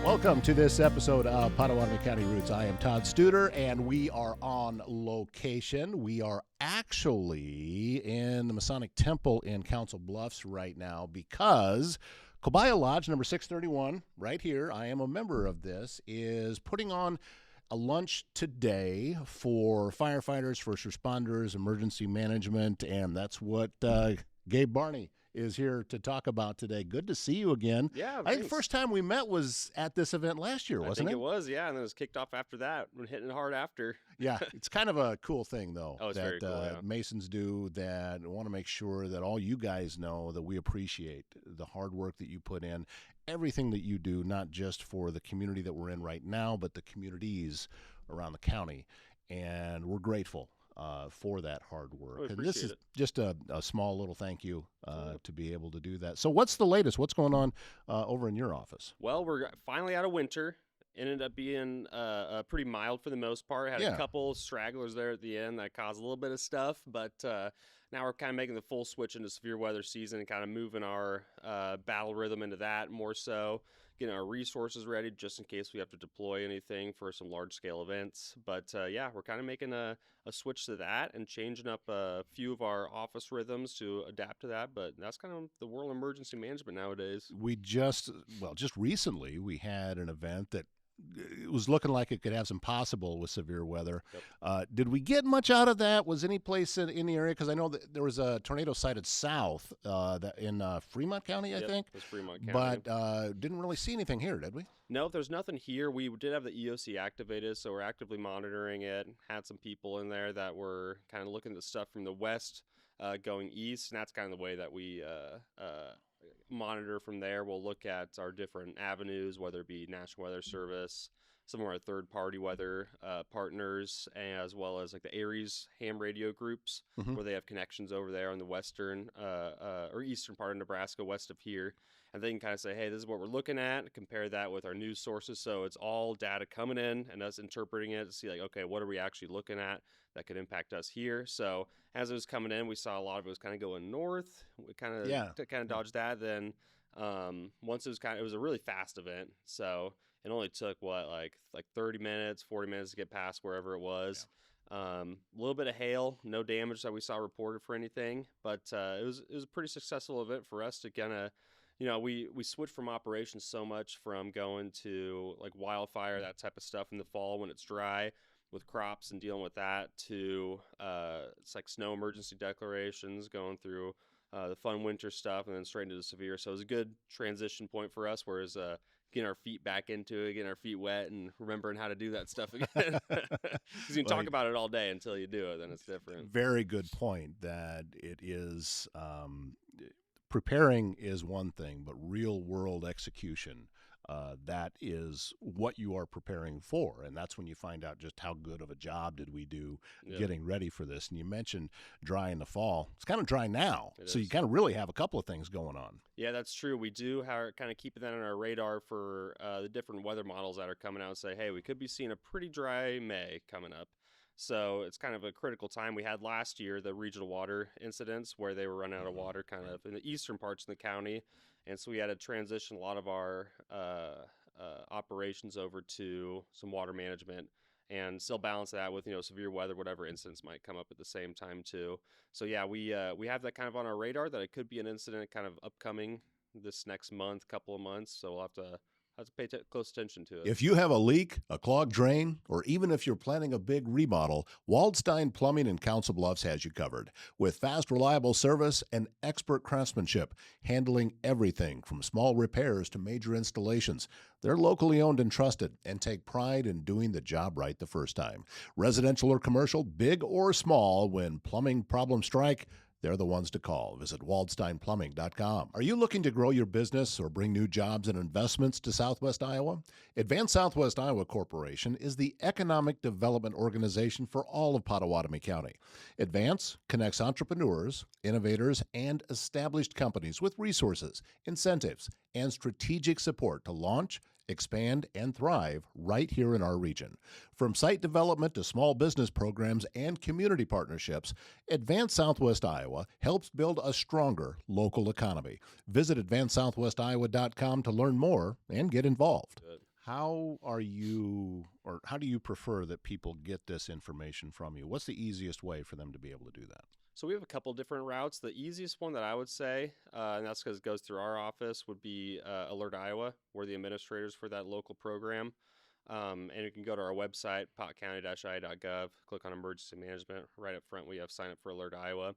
Welcome to this episode of Pottawattamie County Roots. I am Todd Studer, and we are on location. We are actually in the Masonic Temple in Council Bluffs right now because Cobiah Lodge number 631, right here, I am a member of this, is putting on a lunch today for firefighters, first responders, emergency management, and that's what Gabe Barney is here to talk about today. Good to see you again. Yeah, I think the first time we met was at this event last year, wasn't it? I think it was, yeah, and then it was kicked off after that. We're hitting it hard after. Yeah, it's kind of a cool thing, though, it's that very cool, yeah. Masons do, that I want to make sure that all you guys know that we appreciate the hard work that you put in, everything that you do, not just for the community that we're in right now, but the communities around the county, and we're grateful for that hard work. And this is just a small little thank you to be able to do that. So what's the latest? What's going on over in your office? Well, we're finally out of winter. Ended up being pretty mild for the most part. Had a couple stragglers there at the end that caused a little bit of stuff, but now we're kind of making the full switch into severe weather season and kind of moving our battle rhythm into that more so, getting our resources ready just in case we have to deploy anything for some large-scale events. But, yeah, we're kind of making a switch to that and changing up a few of our office rhythms to adapt to that. But that's kind of the world of emergency management nowadays. We just recently we had an event that it was looking like it could have some possible with severe weather. Yep. Did we get much out of that? Was any place in the area? Because I know that there was a tornado sighted south in Fremont County, I think. It was Fremont County. But didn't really see anything here, did we? No, there's nothing here. We did have the EOC activated, so we're actively monitoring it. Had some people in there that were kind of looking at the stuff from the west going east, and that's kind of the way that we monitor from there. We'll look at our different avenues, whether it be National Weather Service, some of our third-party weather partners, as well as like the Aries ham radio groups, where they have connections over there on the western or eastern part of Nebraska, west of here. And they can kind of say, hey, this is what we're looking at, compare that with our news sources. So it's all data coming in and us interpreting it to see, like, okay, what are we actually looking at that could impact us here? So as it was coming in, we saw a lot of it was kind of going north. We kind of dodged that. Then once it was a really fast event. So it only took like 30 minutes, 40 minutes to get past wherever it was. A little bit of hail, no damage that we saw reported for anything, but it was a pretty successful event for us to kind of, we switched from operations so much from going to like wildfire, that type of stuff in the fall when it's dry with crops and dealing with that, to it's like snow emergency declarations, going through the fun winter stuff, and then straight into the severe. So it was a good transition point for us, whereas getting our feet back into it, getting our feet wet, and remembering how to do that stuff again. Because you can talk about it all day until you do it, then it's different. Very good point that it is preparing is one thing, but real world execution, that is what you are preparing for. And that's when you find out just how good of a job did we do getting ready for this. And you mentioned dry in the fall. It's kind of dry now. So you kind of really have a couple of things going on. Yeah, that's true. We do kind of keeping that on our radar for the different weather models that are coming out and say, hey, we could be seeing a pretty dry May coming up. So it's kind of a critical time. We had last year the regional water incidents where they were running out of water kind of in the eastern parts of the county. And so we had to transition a lot of our operations over to some water management and still balance that with, severe weather, whatever incidents might come up at the same time too. So yeah, we have that kind of on our radar that it could be an incident kind of upcoming this next month, couple of months. So we'll have to pay close attention to it. If you have a leak, a clogged drain, or even if you're planning a big remodel, Waldstein Plumbing in Council Bluffs has you covered. With fast, reliable service and expert craftsmanship, handling everything from small repairs to major installations. They're locally owned and trusted and take pride in doing the job right the first time. Residential or commercial, big or small, when plumbing problems strike, they're the ones to call. Visit waldsteinplumbing.com. Are you looking to grow your business or bring new jobs and investments to Southwest Iowa? Advance Southwest Iowa Corporation is the economic development organization for all of Pottawattamie County. Advance connects entrepreneurs, innovators, and established companies with resources, incentives, and strategic support to launch, expand, and thrive right here in our region. From site development to small business programs and community partnerships, Advance Southwest Iowa helps build a stronger local economy. Visit advancesouthwestiowa.com to learn more and get involved. How are you, or how do you prefer that people get this information from you? What's the easiest way for them to be able to do that? So we have a couple different routes. The easiest one that I would say, and that's because it goes through our office, would be Alert Iowa. We're the administrators for that local program. And you can go to our website, pottcounty-ia.gov, click on emergency management. Right up front, we have sign up for Alert Iowa.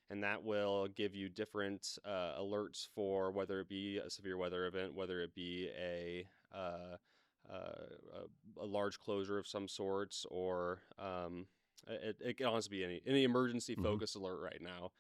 And that will give you different alerts for whether it be a severe weather event, whether it be a large closure of some sorts, or it can honestly be any emergency focus alert right now.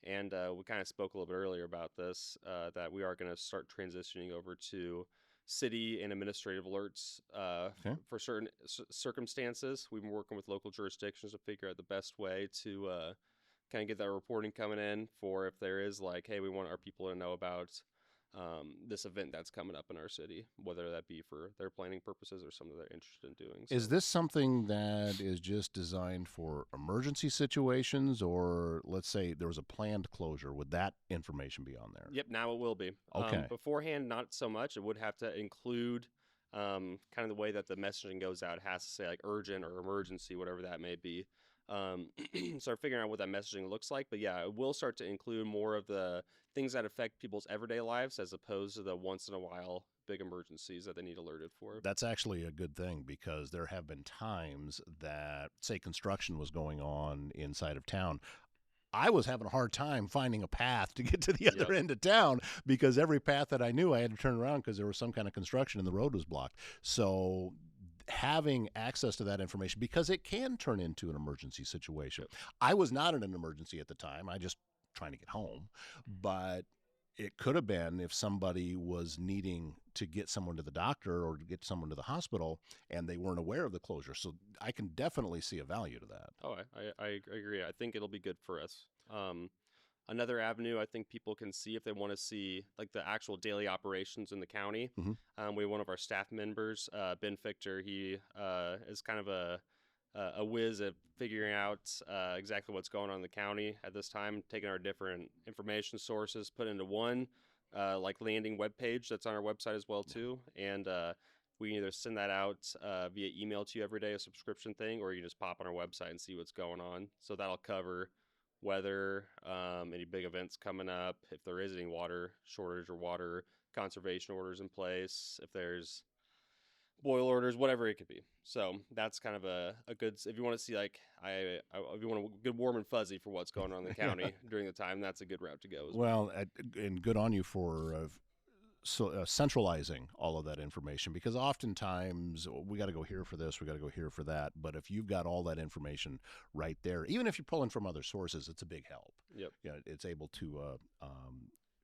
And we kind of spoke a little bit earlier about this, that we are going to start transitioning over to city and administrative alerts Okay. for certain circumstances. We've been working with local jurisdictions to figure out the best way to kind of get that reporting coming in for if there is like, hey, we want our people to know about this event that's coming up in our city, whether that be for their planning purposes or something they're interested in doing. Is So, this something that is just designed for emergency situations, or let's say there was a planned closure? Would that information be on there? yep, now it will be. Okay. Beforehand, not so much. It would have to include kind of the way that the messaging goes out. It has to say like urgent or emergency, whatever that may be. Start figuring out what that messaging looks like. But yeah, it will start to include more of the things that affect people's everyday lives as opposed to the once in a while big emergencies that they need alerted for. That's actually a good thing because there have been times that, say, construction was going on inside of town. I was having a hard time finding a path to get to the other end of town because every path that I knew I had to turn around because there was some kind of construction and the road was blocked. So having access to that information, because it can turn into an emergency situation. I was not in an emergency at the time. I just trying to get home, but it could have been if somebody was needing to get someone to the doctor or to get someone to the hospital and they weren't aware of the closure. So I can definitely see a value to that. Oh, I agree. I think it'll be good for us. Another avenue I think people can see if they want to see like the actual daily operations in the county. We have one of our staff members, Ben Fichter. He is kind of a whiz at figuring out exactly what's going on in the county at this time, taking our different information sources, put into one like landing web page that's on our website as well too, and we can either send that out via email to you every day, a subscription thing, or you can just pop on our website and see what's going on. So that'll cover weather, any big events coming up, if there is any water shortage or water conservation orders in place, if there's boil orders, whatever it could be. So that's kind of a good, if you want to see like, if you want a good warm and fuzzy for what's going on in the county during the time, that's a good route to go as well. Well, and good on you for centralizing all of that information, because oftentimes we got to go here for this, we got to go here for that. But if you've got all that information right there, even if you're pulling from other sources, it's a big help. Yep. You know, it's able to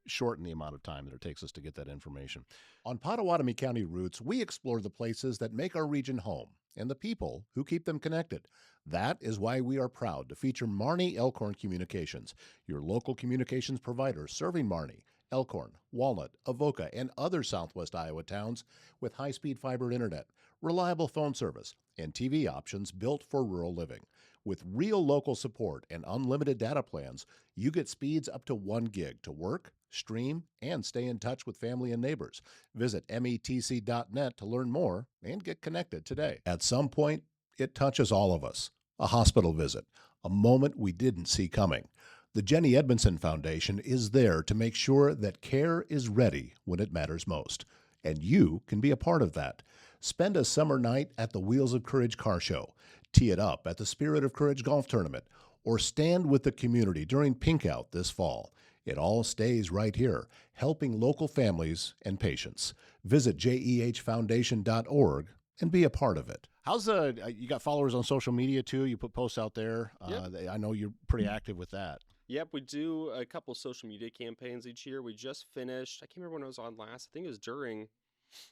shorten the amount of time that it takes us to get that information. On Pottawattamie County Roots, we explore the places that make our region home and the people who keep them connected. That is why we are proud to feature Marnie Elkhorn Communications, your local communications provider serving Marnie, Elkhorn, Walnut, Avoca, and other southwest Iowa towns with high-speed fiber internet, reliable phone service, and TV options built for rural living. With real local support and unlimited data plans, you get speeds up to 1 gig to work, stream, and stay in touch with family and neighbors. Visit metc.net to learn more and get connected today. At some point, it touches all of us. A hospital visit, a moment we didn't see coming. The Jenny Edmondson Foundation is there to make sure that care is ready when it matters most, and you can be a part of that. Spend a summer night at the Wheels of Courage car show, tee it up at the Spirit of Courage golf tournament, or stand with the community during Pink Out this fall. It all stays right here, helping local families and patients. Visit jehfoundation.org and be a part of it. How's you got followers on social media too? You put posts out there. Yep. I know you're pretty active with that. Yep, we do a couple social media campaigns each year. We just finished, I can't remember when I was on last. I think it was during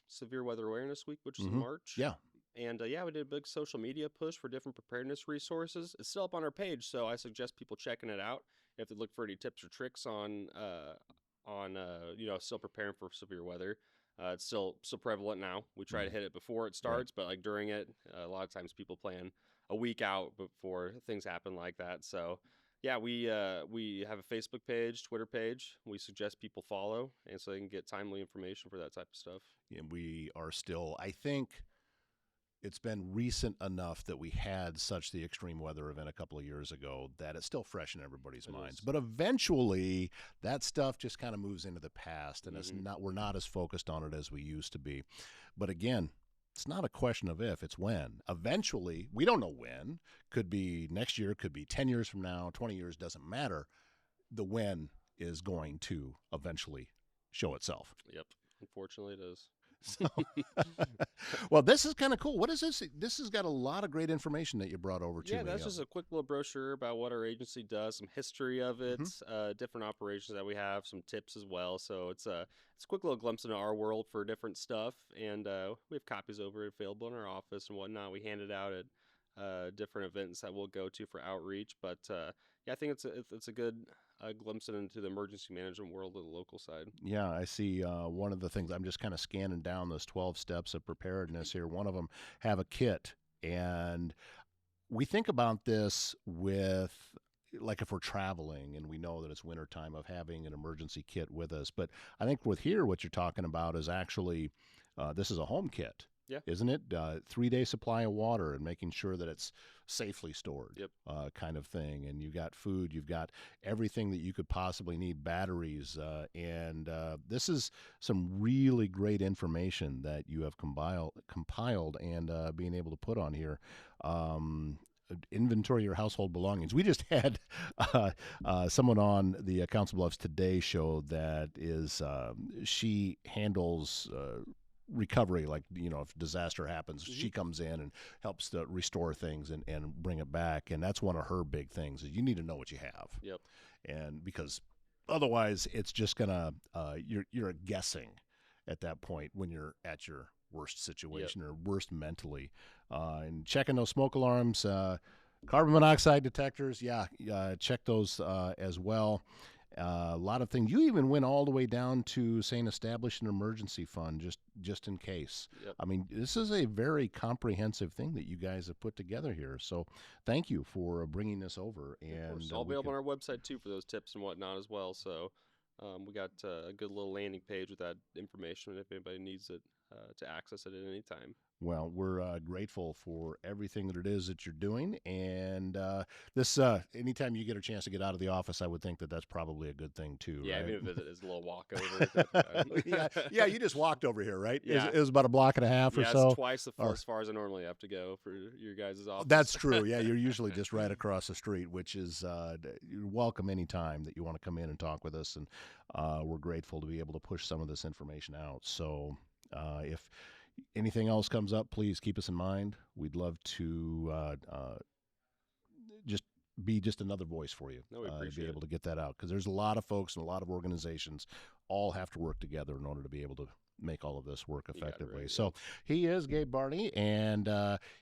Severe Weather Awareness Week, which is in March. Yeah. And we did a big social media push for different preparedness resources. It's still up on our page, so I suggest people checking it out if they look for any tips or tricks on still preparing for severe weather. It's still so prevalent now. We try to hit it before it starts, but like during it, a lot of times people plan a week out before things happen like that. So Yeah, we have a Facebook page, Twitter page. We suggest people follow, and so they can get timely information for that type of stuff. And we are still, I think it's been recent enough that we had such the extreme weather event a couple of years ago that it's still fresh in everybody's minds. But eventually that stuff just kind of moves into the past, and we're not as focused on it as we used to be. But again, it's not a question of if, it's when. Eventually, we don't know when. Could be next year, could be 10 years from now, 20 years, doesn't matter. The when is going to eventually show itself. Yep. Unfortunately, it is. So, well, this is kind of cool. What is this? This has got a lot of great information that you brought over to me. Yeah, that's just a quick little brochure about what our agency does, some history of it, different operations that we have, some tips as well. So it's a quick little glimpse into our world for different stuff, and we have copies over available in our office and whatnot. We hand it out at different events that we'll go to for outreach. But yeah, I think it's a good glimpse into the emergency management world of the local side. Yeah, I see one of the things, I'm just kind of scanning down those 12 steps of preparedness here. One of them, have a kit. And we think about this with, like, if we're traveling and we know that it's wintertime, of having an emergency kit with us. But I think with here, what you're talking about is actually, this is a home kit. Yeah. Isn't it? 3-day supply of water and making sure that it's safely stored, kind of thing. And you've got food, you've got everything that you could possibly need, batteries. And this is some really great information that you have compiled and being able to put on here. Inventory your household belongings. We just had someone on the Council Bluffs Today show that is, she handles recovery, like, if disaster happens, she comes in and helps to restore things and bring it back. And that's one of her big things, is you need to know what you have. Yep. And because otherwise it's just gonna you're guessing at that point when you're at your worst situation or worst mentally. And checking those smoke alarms, carbon monoxide detectors, check those as well. A lot of things. You even went all the way down to saying establish an emergency fund just in case. Yep. I mean, this is a very comprehensive thing that you guys have put together here. So thank you for bringing this over. And it's all available on our website too for those tips and whatnot as well. So we got a good little landing page with that information if anybody needs it to access it at any time. Well, we're grateful for everything that it is that you're doing. And this, anytime you get a chance to get out of the office, I would think that that's probably a good thing too. Yeah, right? even if it is a little walkover. yeah, you just walked over here, right? Yeah. It was about a block and a half or so. It's twice as far as I normally have to go for your guys' office. That's true. Yeah, you're usually just right across the street, which is you're welcome anytime that you want to come in and talk with us. And we're grateful to be able to push some of this information out. So if anything else comes up, please keep us in mind. We'd love to just another voice for you to be able to get that out, because there's a lot of folks and a lot of organizations all have to work together in order to be able to make all of this work effectively. Right, so he is Gabe Barney, and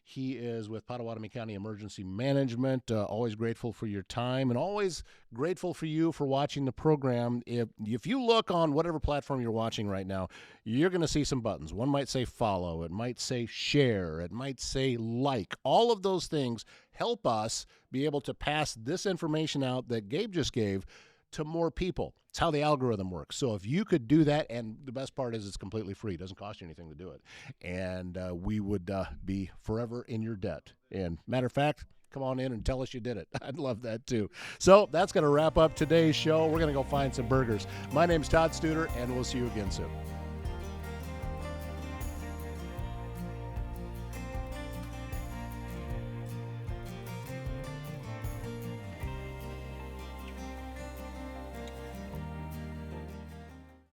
he is with Pottawattamie County Emergency Management. Always grateful for your time, and always grateful for you for watching the program. If you look on whatever platform you're watching right now, you're going to see some buttons. One might say follow, it might say share, it might say like. All of those things help us be able to pass this information out that Gabe just gave to more people. It's how the algorithm works. So if you could do that, and the best part is it's completely free. It doesn't cost you anything to do it. And we would be forever in your debt. And matter of fact, come on in and tell us you did it. I'd love that too. So that's going to wrap up today's show. We're going to go find some burgers. My name's Todd Studer, and we'll see you again soon.